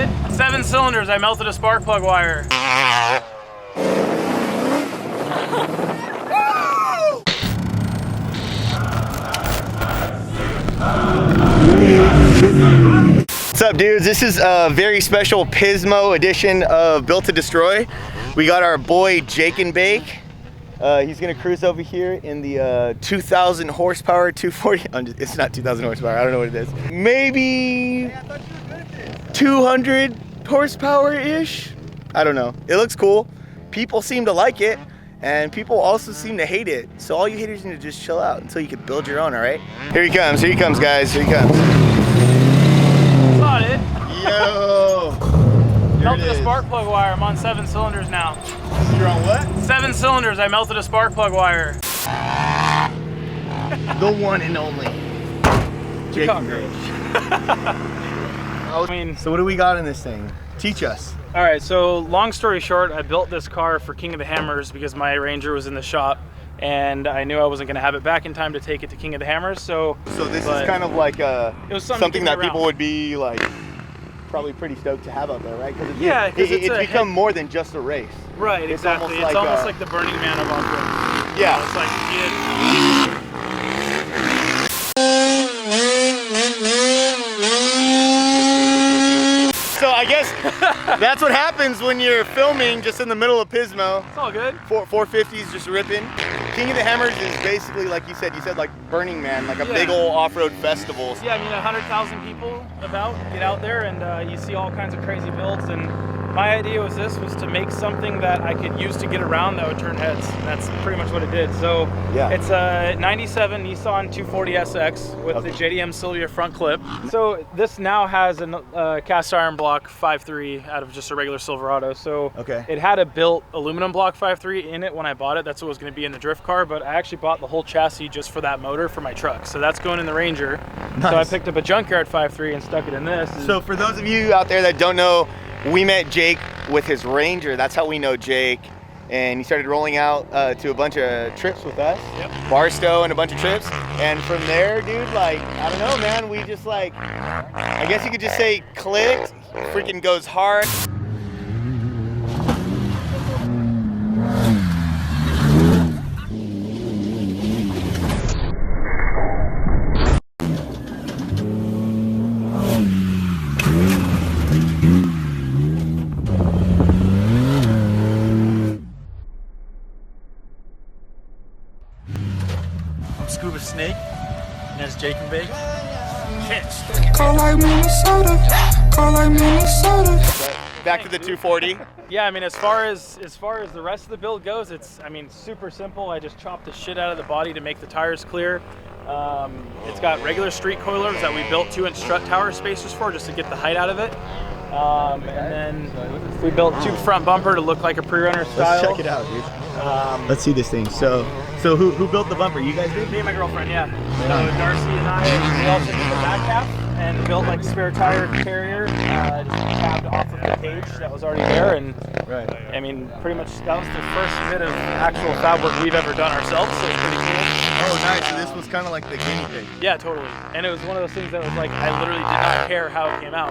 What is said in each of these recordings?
it. 7 cylinders, I melted a spark plug wire. What's up, dudes? This is a very special Pismo edition of Built to Destroy. We got our boy Jake and Bake. He's gonna cruise over here in the 2,000 horsepower 240. It's not 2,000 horsepower. I don't know what it is. Maybe 200 horsepower-ish. I don't know. It looks cool. People seem to like it, and people also seem to hate it. So all you haters need to just chill out until you can build your own. All right? Here he comes. Here he comes, guys. Here he comes. Got it. Yo. Melted a spark plug wire. I'm on 7 cylinders now. You're on what? 7 cylinders. I melted a spark plug wire. The one and only. Jake and Bake. I mean, so what do we got in this thing? Teach us. All right, so long story short, I built this car for King of the Hammers because my Ranger was in the shop and I knew I wasn't gonna have it back in time to take it to King of the Hammers, so this is kind of like it was something that people would be like probably pretty stoked to have out there, right? Because it's become more than just a race. Right, exactly. It's almost like the Burning Man of off-road. Yeah. It's like So I guess that's what happens when you're filming just in the middle of Pismo. It's all good. 450s just ripping. King of the Hammers is basically, like you said like Burning Man, like a big old off-road festival. Yeah, I mean 100,000 people get out there and you see all kinds of crazy builds, and my idea was to make something that I could use to get around that would turn heads, and that's pretty much what it did. So it's a 97 Nissan 240SX with the JDM Sylvia front clip. So this now has a cast iron block 5.3 out of just a regular Silverado. So it had a built aluminum block 5.3 in it when I bought it. That's what was going to be in the drift car, but I actually bought the whole chassis just for that motor for my truck. So that's going in the Ranger. Nice. So I picked up a junkyard 5.3 and stuck it in this. So for those of you out there that don't know, we met Jake with his Ranger. That's how we know Jake. And he started rolling out to a bunch of trips with us. Barstow and a bunch of trips. And from there, dude, like, I don't know, man, we just like, I guess you could just say clicked. Freaking goes hard. Scuba Snake, and that's Jake and Bake. Call like Minnesota, call like Minnesota. Back to the 240. Yeah, I mean, as far as the rest of the build goes, it's super simple. I just chopped the shit out of the body to make the tires clear. It's got regular street coilers that we built 2-inch strut tower spacers for just to get the height out of it. And then we built 2 front bumper to look like a pre-runner style. Let's check it out, dude. Let's see this thing. So who built the bumper? You guys did? Me and my girlfriend, yeah. So Darcy and I, we also did the back half and built like a spare tire carrier, just tabbed off of the cage that was already there. And I mean, pretty much that was the first bit of actual fab work we've ever done ourselves, so it's pretty cool. Oh, nice. So this was kind of like the guinea pig. Yeah, totally. And it was one of those things that was like, I literally did not care how it came out.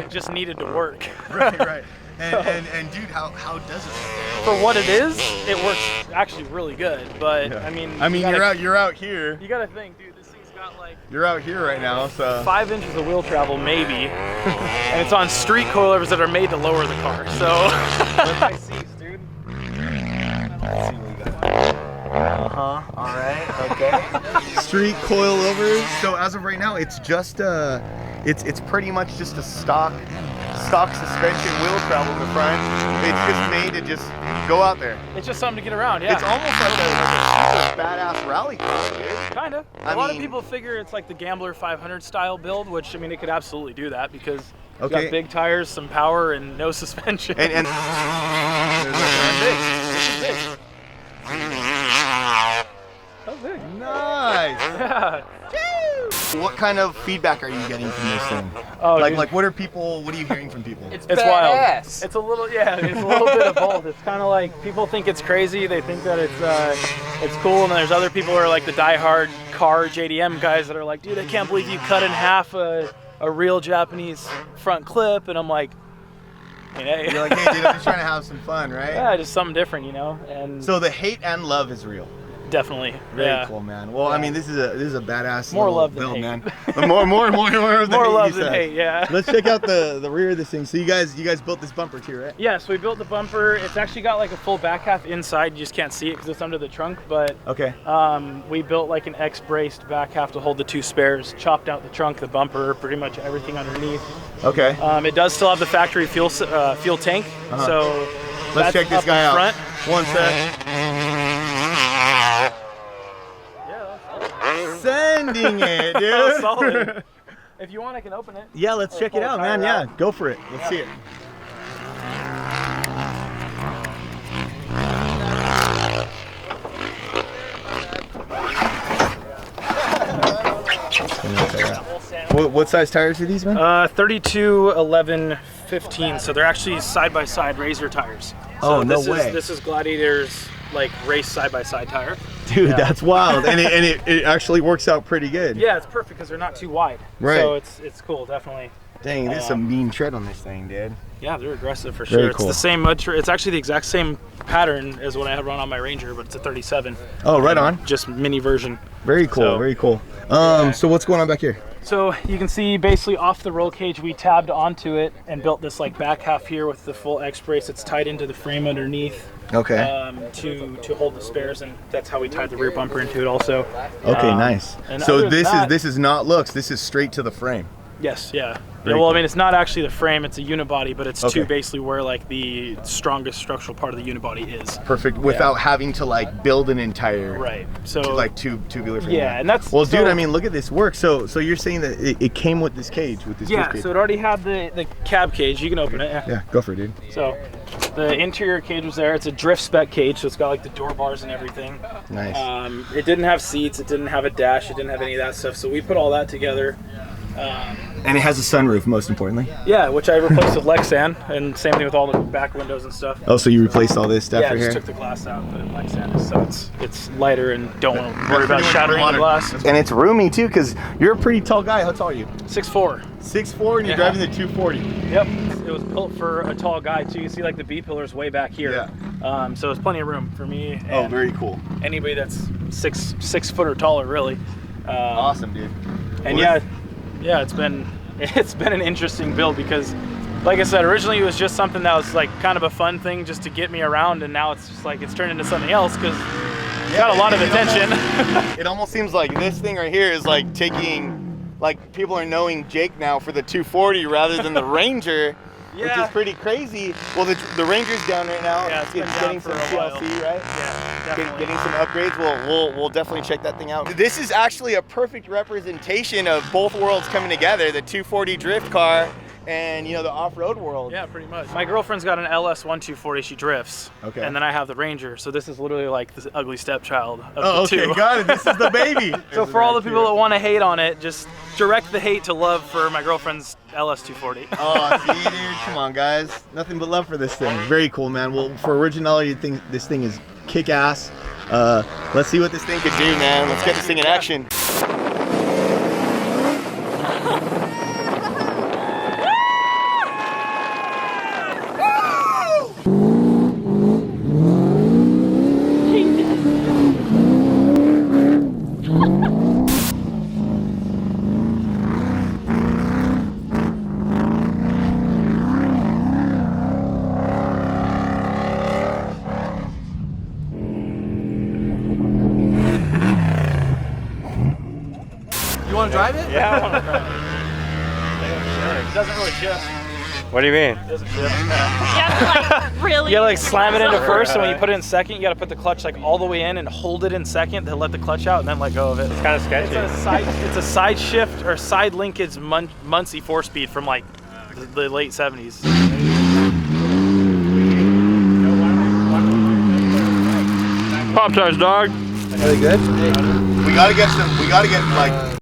It just needed to work. Right. And dude, how does it work? For what it is, it works actually really good. But I mean, you're out here. You gotta think, dude. This thing's got like you're out here right now, so 5 inches of wheel travel maybe, and it's on street coilers that are made to lower the car. So Look my seats, dude. Let's see what we got. All right. Okay. Street coilovers. So as of right now, it's just it's pretty much just a stock suspension wheel travel in the front. It's just made to just go out there. It's just something to get around, yeah. It's almost like a badass rally car, dude. Kind of. A lot of people figure it's like the Gambler 500 style build, which I mean, it could absolutely do that because it's got big tires, some power, and no suspension. And big. That's big. Nice. Yeah. What kind of feedback are you getting from this thing? Oh, like what are you hearing from people? It's wild. badass. It's a little bit of both. It's kind of like people think it's crazy. They think that it's cool, and then there's other people who are like the diehard car JDM guys that are like, dude, I can't believe you cut in half a a real Japanese front clip, and I'm like, hey. You're like, hey, dude, I'm just trying to have some fun, right? Yeah, just something different, you know. And so the hate and love is real. definitely. Very cool, man. Well, I mean, this is a badass more little love than build, hate. man. more more love than said. hate. Yeah. Let's check out the rear of this thing. So you guys built this bumper too, right? Yeah, so we built the bumper. It's actually got like a full back half inside. You just can't see it because it's under the trunk. But okay. We built like an X-braced back half to hold the 2 spares. Chopped out the trunk, the bumper, pretty much everything underneath. Okay. It does still have the factory fuel tank. So let's check this guy out. Front. One sec. Sending it, dude. Solid. If you want, I can open it. Yeah, let's check it out, man. Yeah, go for it. Let's see it. What size tires are these, man? 32, 11, 15. So they're actually side-by-side razor tires. So no way. This is Gladiator's like race side-by-side tire. Dude, that's wild, and it actually works out pretty good. Yeah, it's perfect because they're not too wide. Right. So it's cool, definitely. Dang, there's some mean tread on this thing, dude. Yeah, they're aggressive for Very sure. cool. It's the same mud. It's actually the exact same pattern as what I had run on my Ranger, but it's a 37. Oh, right on. Just mini version. Very cool. So, very cool. So what's going on back here? So you can see basically off the roll cage, we tabbed onto it and built this like back half here with the full X-brace. It's tied into the frame underneath. Okay. To hold the spares, and that's how we tied the rear bumper into it also. Okay, nice. And So this is not looks. This is straight to the frame. Yes, yeah. Very well, cool. I mean, it's not actually the frame, it's a unibody, but it's Okay. basically where like the strongest structural part of the unibody is. Perfect. Without having to like build an entire Right. So like tubular frame. yeah, and that's well, dude. I mean, look at this work. So you're saying that it came with this cage, with this yeah. cage. So it already had the cab cage. You can open it. Yeah, go for it, dude. So the interior cage was there. It's a drift spec cage, so it's got like the door bars and everything. Nice. It didn't have seats. It didn't have a dash. It didn't have any of that stuff. So we put all that together. And it has a sunroof, most importantly. Yeah, which I replaced with Lexan, and same thing with all the back windows and stuff. Oh, so you replaced all this stuff Yeah, I right just here? took the glass out, put it in Lexan, so it's lighter and don't worry about shattering the glass. And it's roomy too, because you're a pretty tall guy. How tall are you? 6'4". 6'4", and you're Yeah. driving the 240. Yep. It was built for a tall guy too. You see like the B pillars way back here. Yeah. So there's plenty of room for me. Oh, and very cool. anybody that's six foot or taller, really. Awesome, dude. And Well, yeah, it's been an interesting build because, like I said, originally it was just something that was like kind of a fun thing just to get me around, and now it's just like it's turned into something else because it's got a lot of attention. It almost seems like this thing right here is like taking, like people are knowing Jake now for the 240 rather than the Ranger, which is pretty crazy. Well, the Ranger's down right now. Yeah, it's been getting down for some a while. TLC, right? Yeah, definitely. Getting some upgrades. We'll definitely check that thing out. This is actually a perfect representation of both worlds coming together: the 240 drift car and the off-road world. Yeah, pretty much. My girlfriend's got an LS 1240. She drifts. Okay. And then I have the Ranger. So this is literally like this ugly stepchild of Oh, the okay, two. got it. This is the baby. So for all the people that want to hate on it, just direct the hate to love for my girlfriend's LS 240. Oh, see, dude, come on, guys. Nothing but love for this thing. Very cool, man. Well, for originality, this thing is kick-ass. Let's see what this thing could do, man. Let's get this thing in action. You want to drive it? Yeah, I want to drive it. It doesn't really shift. What do you mean? It doesn't shift. You have to like really. You gotta like slam it into first, and when you put it in second, you gotta put the clutch like all the way in and hold it in second, then let the clutch out, and then let go of it. It's kind of sketchy. It's a side shift or side linkage Muncie 4-speed from like the late 70s. Pop Tarts, dog. Are they good? We gotta get like